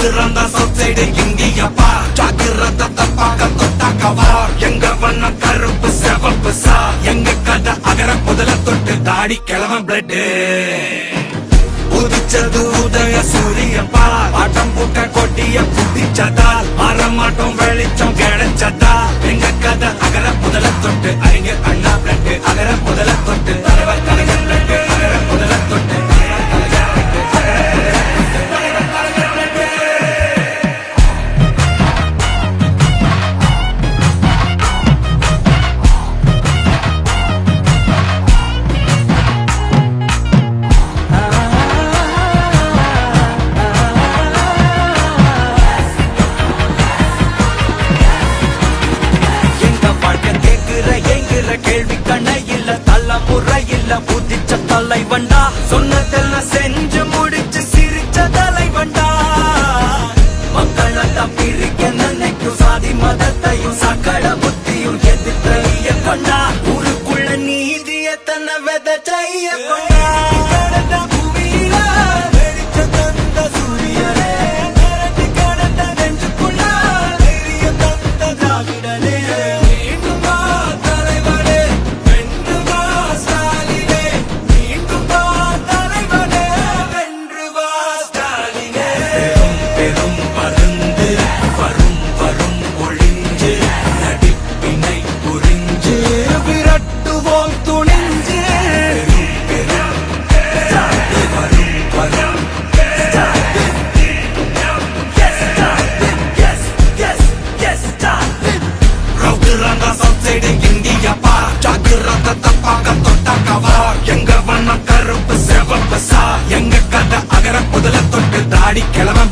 ரவுத்துறந்தா south side இந்தியப்பா ஜாக்கிரதை பார்க்க தொட்டாக்கவா எங்க வண்ண கருப்பு செவப்பு சா எங்க கதை அகர முதல தொட்டு தாடி கிழவன் பிளட் உதிச்சது உதய சூரியப்பா ஆட்டம் பூட்ட கொட்டிய புதிச்சதால் மாறமாட்டோம் வெளிச்சம் கிடைச்சதா எங்க கதை அகர முதல தொட்டு அறிஞர் அண்ணா பிளட் அகர முதல தொட்டு தலைவர் கலைஞர் பிளட் அகர முதல தொட்டு கேள்வி கண்ண இல்ல தலைமுறை இல்ல புதிச்ச தலைவண்டா சொன்னதெல்லாம் செஞ்சு முடிச்சு சிரிச்ச தலைவண்டா மக்கள பிரிக்க நினைக்கும் சாதி மதத்தையும் சக்கட புத்தியும் எதிர்த்தைய கொண்டா ஊருக்குள்ள நீதிய தன்னை விதைச்சைய கொண்டா எங்க வண்ண கருப்பு செவப்பு சா எங்க கதை அகர முதல தொட்டு தாடி கிழவன்